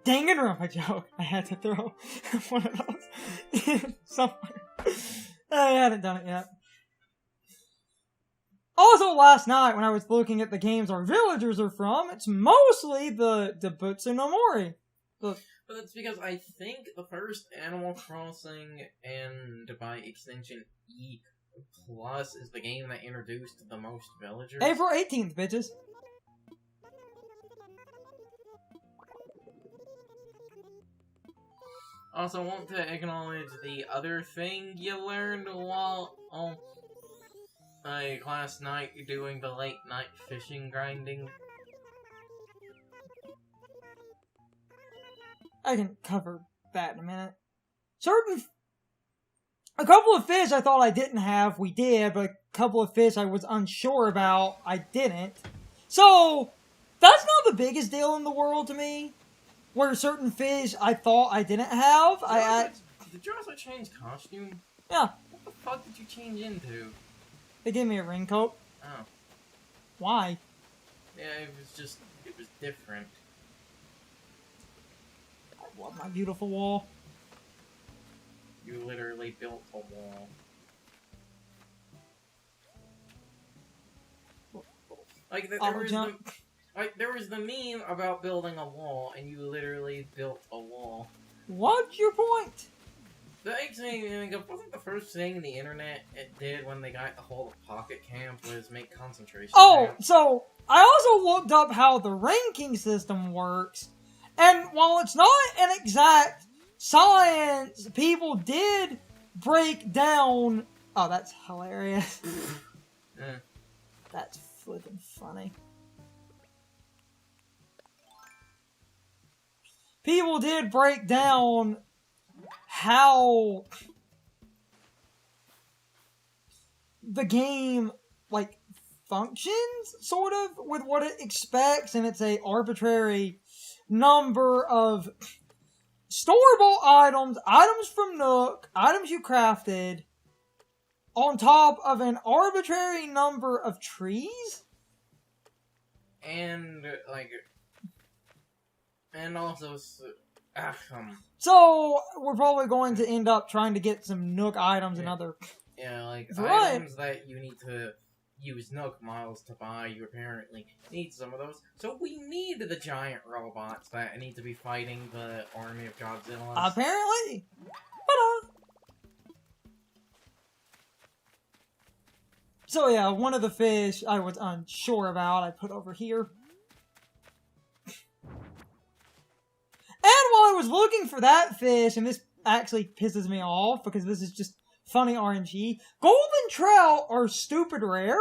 Danganronpa joke. I had to throw one of those in somewhere. I hadn't done it yet. Also, last night when I was looking at the games our villagers are from, it's mostly the Butsu no Mori. But that's because I think the first Animal Crossing, and by extension E+, is the game that introduced the most villagers. April 18th, bitches. Also, want to acknowledge the other thing you learned while last night doing the late night fishing grinding. I can cover that in a minute. A couple of fish I thought I didn't have, we did, but a couple of fish I was unsure about, I didn't. So, that's not the biggest deal in the world to me. Where certain fish I thought I didn't have, Did you also change costume? Yeah. What the fuck did you change into? They gave me a raincoat. Oh. Why? Yeah, it was different. I love my beautiful wall. You literally built a wall. Like, there was the meme about building a wall, and you literally built a wall. What's your point? That makes me think of, wasn't the first thing the internet did when they got a hold of Pocket Camp was make concentration camps? So, I also looked up how the ranking system works, and while it's not an exact science, people did break down... Oh, that's hilarious. That's flippin' funny. People did break down how the game, like, functions, sort of, with what it expects, and it's a arbitrary number of storable items, items from Nook, items you crafted, on top of an arbitrary number of trees? And, like... And also, so, we're probably going to end up trying to get some Nook items and other... Yeah, like, items that you need to use Nook miles to buy, you apparently need some of those. So we need the giant robots that need to be fighting the army of Godzilla. Apparently! So yeah, one of the fish I was unsure about, I put over here. And while I was looking for that fish, and this actually pisses me off because this is just funny RNG, golden trout are stupid rare.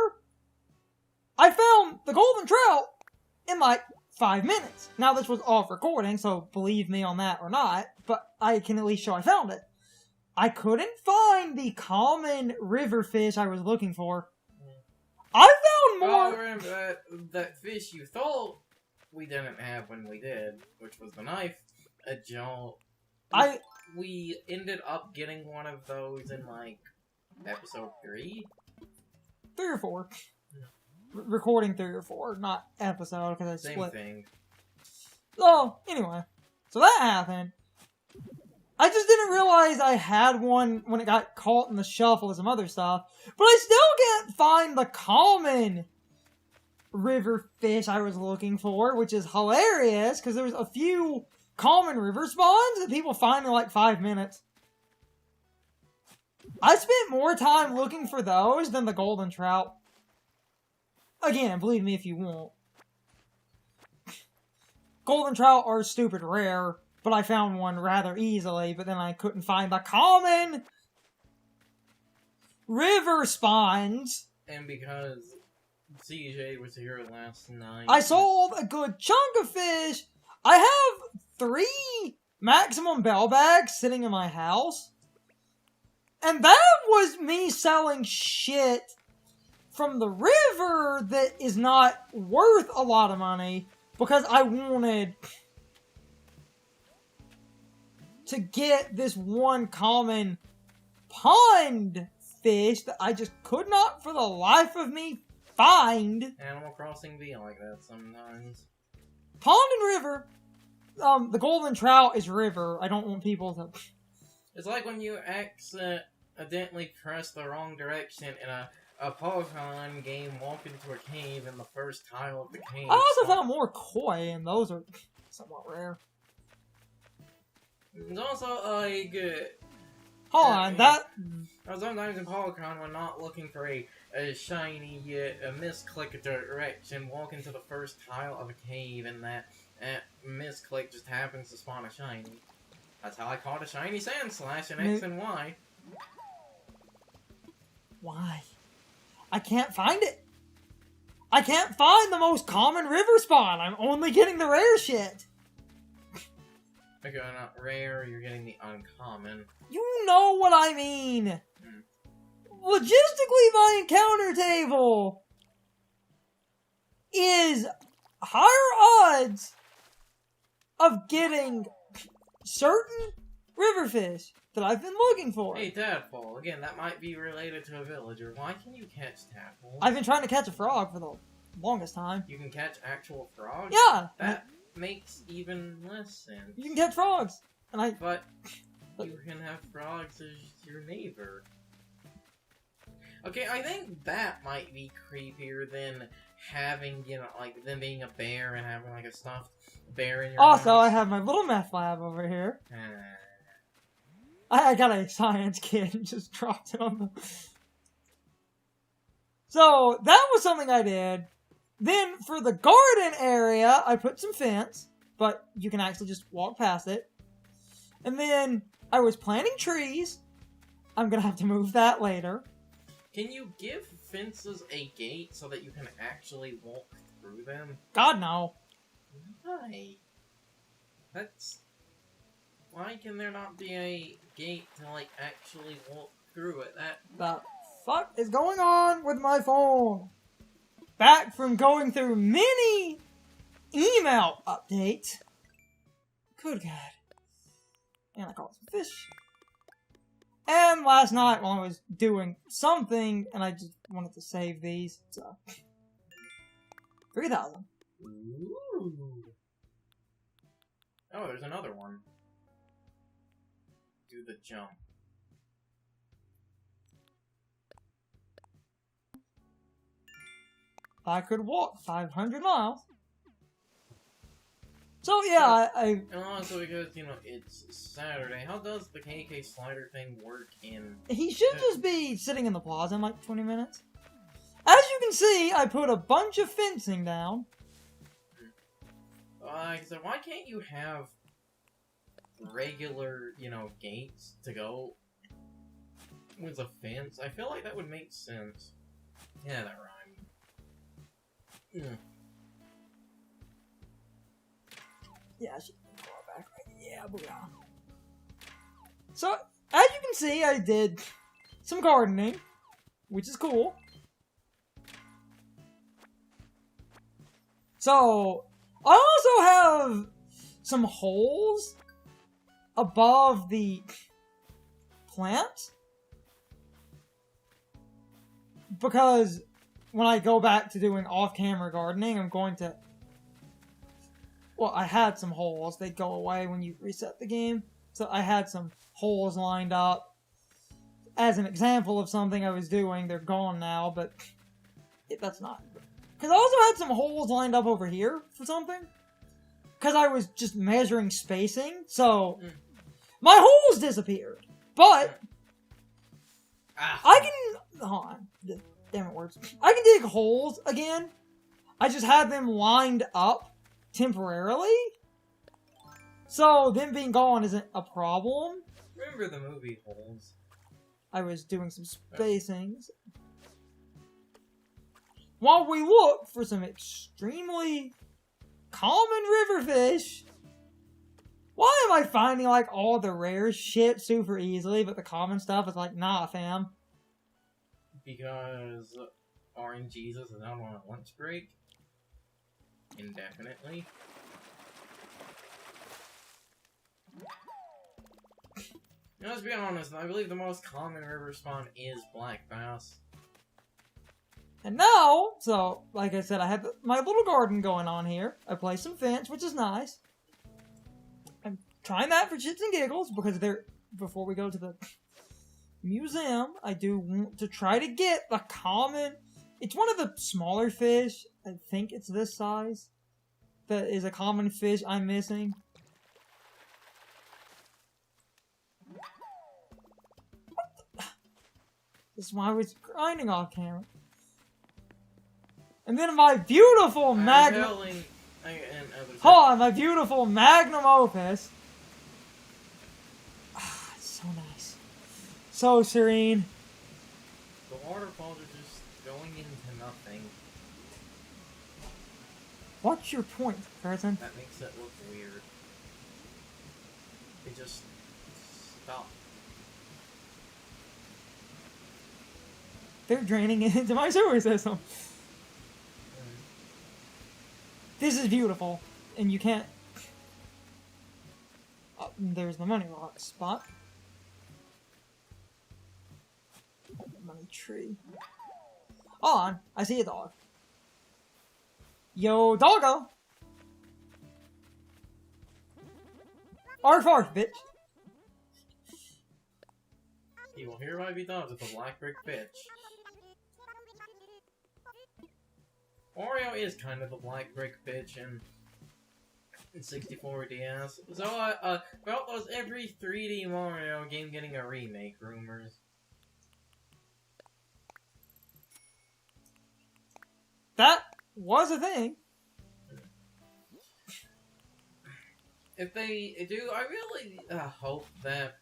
I found the golden trout in like 5 minutes. Now this was off recording, so believe me on that or not, but I can at least show I found it. I couldn't find the common river fish I was looking for. I found more... Oh, remember that fish you thought we didn't have when we did, which was the knife. We ended up getting one of those in, like, episode 3? 3 or 4. Recording 3 or 4, not episode, because I split. Same thing. So, anyway. So that happened. I just didn't realize I had one when it got caught in the shuffle of some other stuff. But I still can't find the common river fish I was looking for, which is hilarious, because there was a few common river spawns that people find in like 5 minutes. I spent more time looking for those than the golden trout. Again, believe me if you want. Golden trout are stupid rare, but I found one rather easily, but then I couldn't find the common river spawns. And because CJ was here last night, I sold a good chunk of fish. I have 3 maximum bell bags sitting in my house. And that was me selling shit from the river that is not worth a lot of money because I wanted to get this one common pond fish that I just could not for the life of me find. Animal Crossing be like that sometimes. Pond and river. the golden trout is river. I don't want people to... It's like when you accidentally press the wrong direction in a Pokemon game, walk into a cave, and the first tile of the cave... I also found more koi, and those are somewhat rare. There's also, like... Hold on, that... Sometimes in Pokemon, when not looking for a shiny, a misclick a direction, walk into the first tile of a cave, and that misclick just happens to spawn a shiny. That's how I caught a shiny Sandslash in X and Y. Why? I can't find it. I can't find the most common river spawn. I'm only getting the rare shit. Okay, not rare, you're getting the uncommon. You know what I mean. Logistically, my encounter table is higher odds of getting certain river fish that I've been looking for. Hey, Tadpole, again, that might be related to a villager. Why can you catch tadpoles? I've been trying to catch a frog for the longest time. You can catch actual frogs? Yeah! That makes even less sense. You can catch frogs. And But you can have frogs as your neighbor. Okay, I think that might be creepier than having, you know, like, them being a bear and having, like, a stuffed bear in your Also, house. I have my little meth lab over here. I got a science kit and just dropped it on the... So, that was something I did. Then, for the garden area, I put some fence, but you can actually just walk past it. And then, I was planting trees. I'm gonna have to move that later. Can you give fences a gate so that you can actually walk through them? God, no. Why? Why can there not be a gate to, like, actually walk through it? The fuck is going on with my phone? Back from going through many email updates. Good God. And I caught some fish. And last night while I was doing something, and I just wanted to save these, so... 3,000. Ooh. Oh, there's another one. Do the jump. I could walk 500 miles. So yeah, I And also because, you know, it's Saturday. How does the KK slider thing work in... he should just be sitting in the plaza in like 20 minutes. As you can see, I put a bunch of fencing down. So why can't you have regular, you know, gates to go with a fence? I feel like that would make sense. Yeah, that rhymed. Yeah, I should go back. Yeah, booyah. So, as you can see, I did some gardening, which is cool. So, I also have some holes above the plants. Because when I go back to doing off-camera gardening, I'm going to... Well, I had some holes. They go away when you reset the game. So I had some holes lined up. As an example of something I was doing, they're gone now, but that's not... Because I also had some holes lined up over here for something. Because I was just measuring spacing, so... My holes disappeared. But... I can... Hold on. Damn it, words. I can dig holes again. I just had them lined up temporarily. So, them being gone isn't a problem. Remember the movie Holes? I was doing some spacings. While we look for some extremely common river fish. Why am I finding, like, all the rare shit super easily, but the common stuff is like, nah, fam. Because RNGesus is out on a lunch break. Indefinitely. Now, let's be honest, I believe the most common river spawn is black bass. And now, so, like I said, I have my little garden going on here. I placed some fence, which is nice. trying that for shits and giggles because before we go to the museum, I do want to try to get the common. It's one of the smaller fish. I think it's this size. That is a common fish I'm missing. This is why I was grinding off camera. And then my beautiful magnum. Hold on, my beautiful magnum opus. Ah, it's so nice. So serene. The waterfalls are just going into nothing. What's your point, Ferguson? That makes it look weird. They just stop. They're draining into my sewer system. This is beautiful, and you can't. Oh, there's the money rock spot. Money tree. Hold on, I see a dog. Yo, doggo! Arf, arf, bitch. He will hereby be done with the black brick bitch. Mario is kind of the black brick bitch in 64 DS. So, about those every 3D Mario game getting a remake rumors. That was a thing. If they do, I really hope that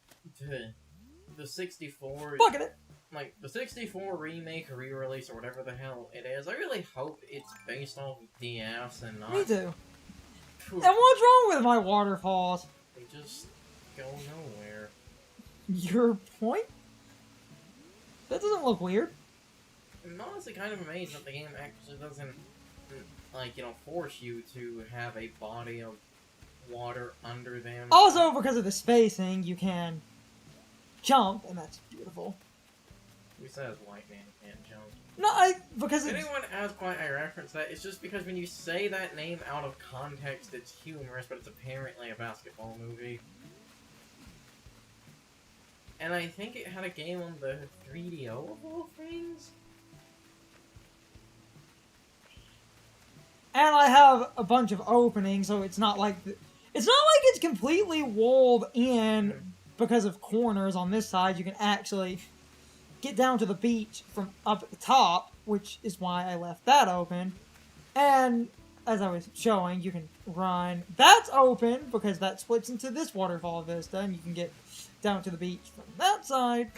the 64... Look at it! Like, the 64 remake or re-release or whatever the hell it is, I really hope it's based off DS and not... Me too. And what's wrong with my waterfalls? They just go nowhere. Your point? That doesn't look weird. I'm honestly kind of amazed that the game actually doesn't, like, you know, force you to have a body of water under them. Also, because of the spacing, you can jump, and that's beautiful. Who says white man can't jump? No, because If it's... anyone asks why I reference that, it's just because when you say that name out of context, it's humorous, but it's apparently a basketball movie. And I think it had a game on the 3DO of all things? And I have a bunch of openings, so it's not like... It's not like it's completely walled in because of corners on this side. You can actually get down to the beach from up at the top, which is why I left that open. And as I was showing, you can run. That's open because that splits into this waterfall vista, and you can get down to the beach from that side.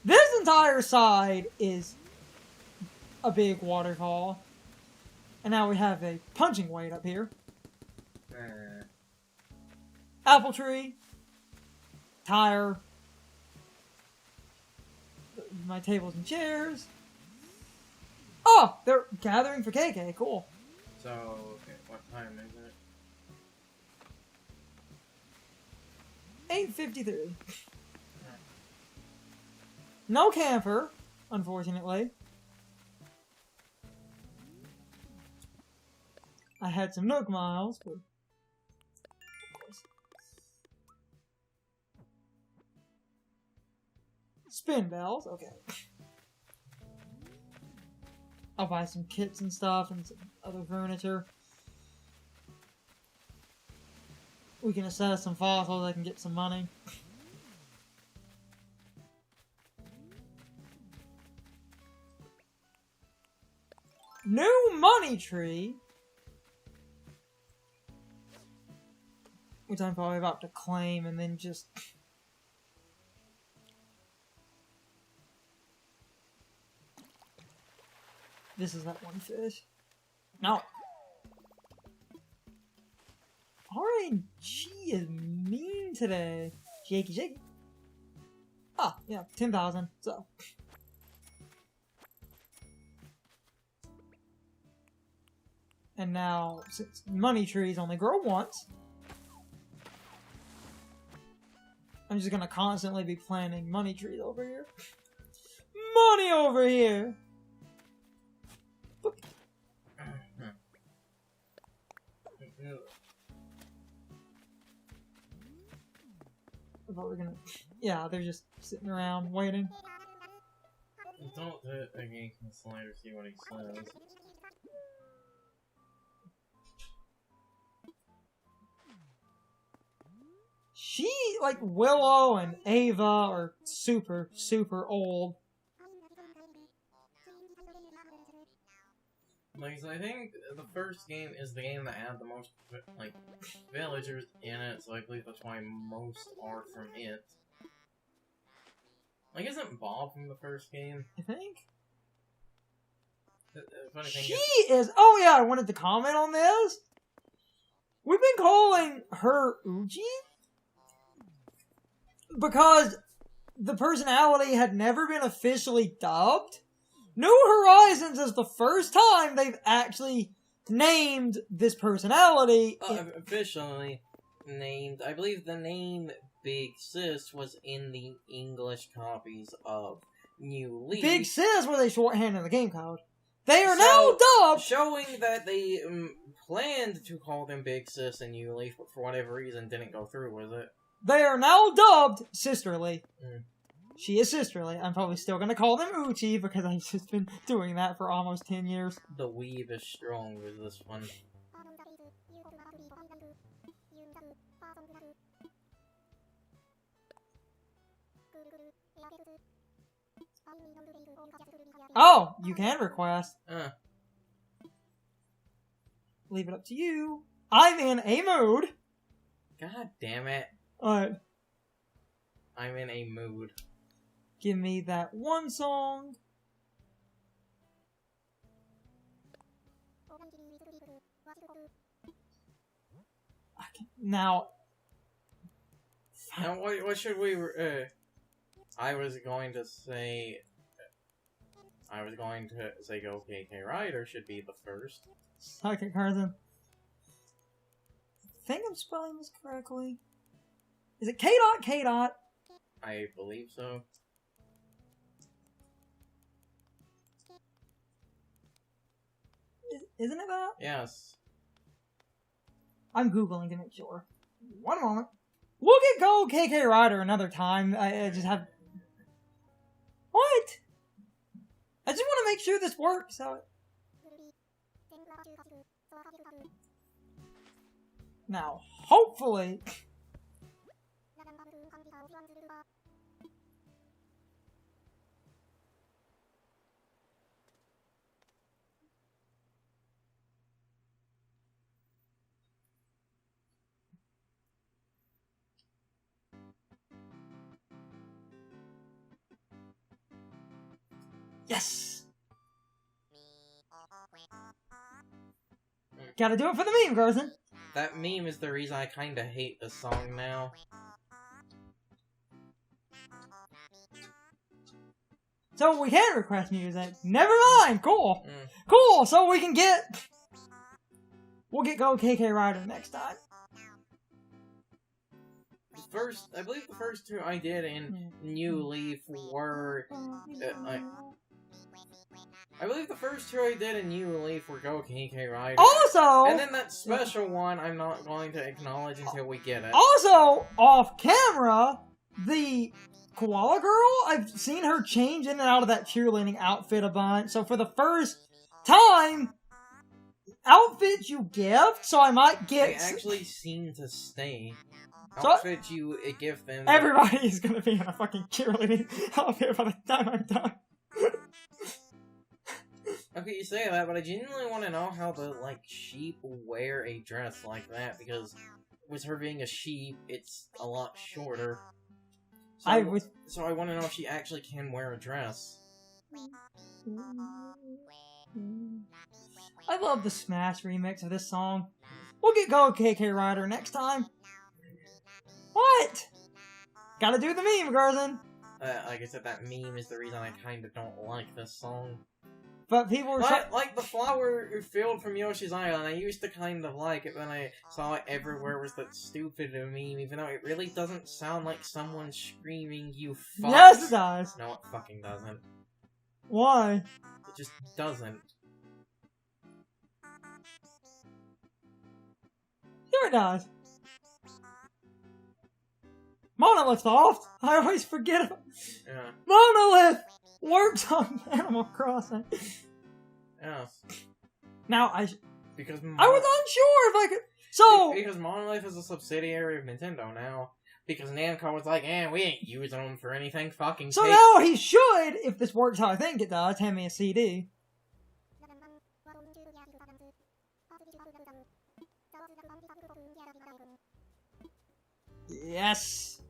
This entire side is a big waterfall. And now we have a punching weight up here. Apple tree. Tire. My tables and chairs. Oh, they're gathering for KK. Cool. So, okay, what time is it? 8:53. No camper, unfortunately. I had some Nook miles, but of course. Spin bells, okay. I'll buy some kits and stuff and some other furniture. We can assess some fossils, I can get some money. New money tree! Which I'm probably about to claim and then just... This is that one fish. No. RNG is mean today. Shaky, shaky. Ah, yeah, 10,000, so. And now, since money trees only grow once, I'm just gonna constantly be planting money trees over here. Money over here! I thought we were gonna. Yeah, they're just sitting around waiting. Don't hit against the slider, see what he says. She, like, Willow and Ava are super, super old. Like, so I think the first game is the game that had the most, like, villagers in it, so I believe that's why most are from it. Like, isn't Bob from the first game? I think. The funny thing She is... is. Oh yeah, I wanted to comment on this. We've been calling her Uji because the personality had never been officially dubbed. New Horizons is the first time they've actually named this personality. Officially named. I believe the name Big Sis was in the English copies of New Leaf. Big Sis was a shorthand in the game code. They are now dubbed! Showing that they planned to call them Big Sis and New Leaf, but for whatever reason didn't go through with it. They are now dubbed Sisterly. Mm. She is Sisterly. I'm probably still going to call them Uchi because I've just been doing that for almost 10 years. The weave is strong with this one. Oh, you can request. Leave it up to you. I'm in a mood. God damn it. Alright, I'm in a mood. give me that one song. Now, Now, what should we, I was going to say Go KK Rider should be the first. second person. I think I'm spelling this correctly. Is it K dot K dot? I believe so. Isn't it that? Yes. I'm Googling to make sure. One moment. We'll get Go KK Rider another time. I just have... What? I just want to make sure this works. Now, hopefully... Yes! Gotta do it for the meme, Garson. That meme is the reason I kinda hate this song now. So we can request music. Never mind. Cool. Mm. Cool. So we can get... We'll get Go KK Rider next time. I believe the first two I did in New Leaf were... I believe the first two I did in New Leaf were Go KK Rider. Also... And then that special one I'm not going to acknowledge until we get it. Also, off camera, the Koala Girl, I've seen her change in and out of that cheerleading outfit a bunch. So for the first time, outfits you gift, so I might get... They actually seem to stay. So Outfits you give them... everybody's gonna be in a fucking cheerleading outfit by the time I'm done. Okay, you say that, but I genuinely want to know how the, like, sheep wear a dress like that, because with her being a sheep, it's a lot shorter. So I want to know if she actually can wear a dress. I love the Smash remix of this song. We'll get Go KK Rider next time. What? Gotta do the meme, Garson. Like I said, that meme is the reason I kinda don't like this song. But people were like the flower field from Yoshi's Island, I used to kind of like it when I saw it everywhere was that stupid meme, even though it really doesn't sound like someone screaming, "You fuck." Yes, it does. No, it fucking doesn't. Why? It just doesn't. Sure it does. Monolith Soft! I always forget it. Yeah. Monolith works on Animal Crossing. Yeah. Now, I was Because unsure if I could... So... Because Monolith is a subsidiary of Nintendo now. Because Namco was like, we ain't using them for anything fucking So now he should, if this works how I think it does, hand me a CD. Yes!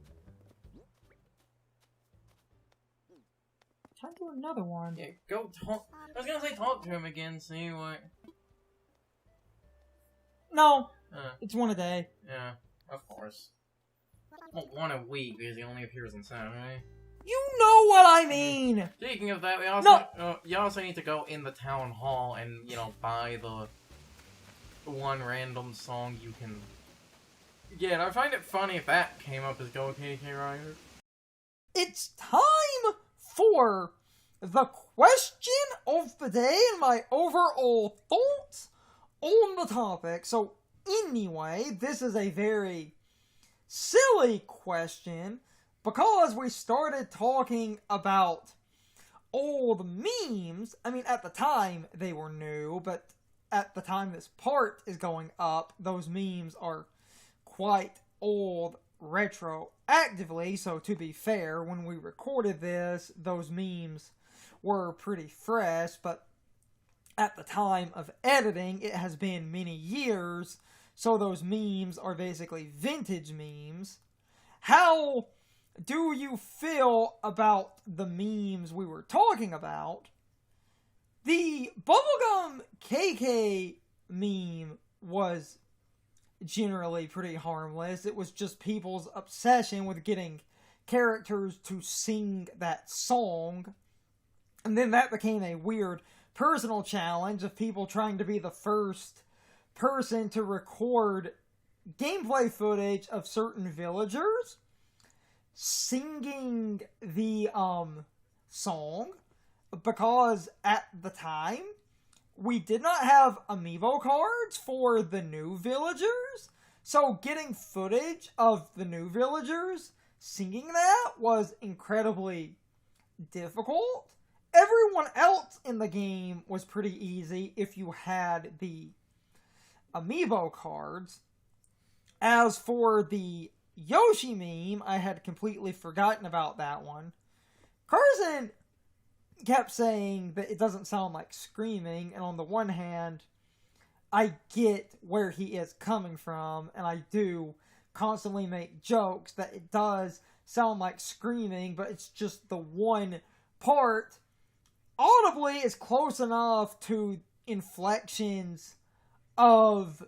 Try to do another one. Yeah, go talk. I was gonna say talk to him again, see what... No, it's one a day. Yeah, of course. Well, one a week, because he only appears on Saturday. You know what I mean! Speaking of that, we also you also need to go in the town hall and, buy the one random song you can get. I find it funny if that came up as Go KK Rider. It's time for the question of the day and my overall thoughts on the topic. So, anyway, this is a very silly question because we started talking about old memes. I mean, at the time, they were new, but at the time this part is going up, those memes are quite old retroactively, so to be fair, when we recorded this, those memes were pretty fresh, but at the time of editing, it has been many years, so those memes are basically vintage memes. How do you feel about the memes we were talking about? The Bubblegum KK meme was generally pretty harmless. It was just people's obsession with getting characters to sing that song. And then that became a weird personal challenge of people trying to be the first person to record gameplay footage of certain villagers singing the song, because at the time we did not have amiibo cards for the new villagers, so getting footage of the new villagers singing that was incredibly difficult. Everyone else in the game was pretty easy if you had the amiibo cards. As for the Yoshi meme, I had completely forgotten about that one. Carson kept saying that it doesn't sound like screaming, and on the one hand, I get where he is coming from, and I do constantly make jokes that it does sound like screaming, but it's just the one part. Audibly is close enough to inflections of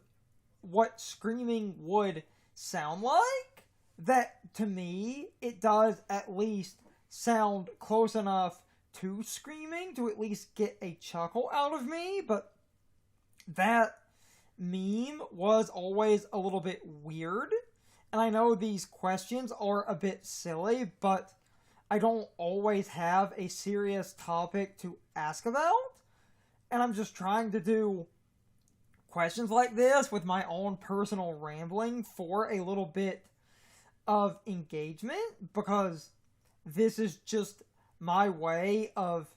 what screaming would sound like that, to me, it does at least sound close enough to screaming to at least get a chuckle out of me. But that meme was always a little bit weird, and I know these questions are a bit silly, but I don't always have a serious topic to ask about, and I'm just trying to do questions like this with my own personal rambling for a little bit of engagement, because this is just my way of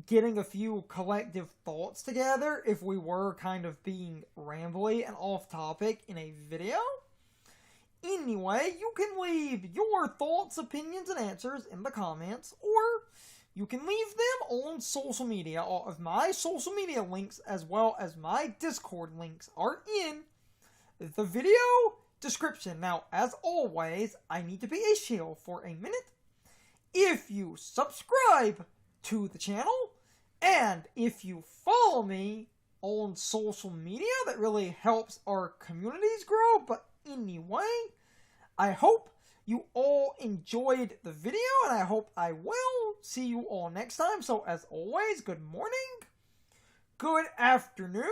getting a few collective thoughts together if we were kind of being rambly and off topic in a video. Anyway, you can leave your thoughts, opinions, and answers in the comments, or you can leave them on social media. All of my social media links, as well as my Discord links, are in the video description. Now, as always, I need to be a shill for a minute. If you subscribe to the channel, and if you follow me on social media, that really helps our communities grow. But anyway, I hope you all enjoyed the video, and I hope I will see you all next time. So as always, good morning, good afternoon,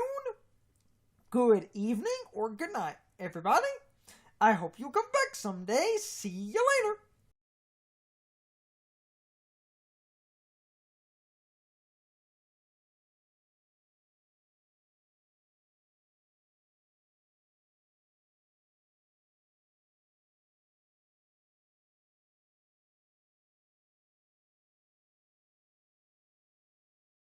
good evening, or good night, everybody. I hope you come back someday. See you later.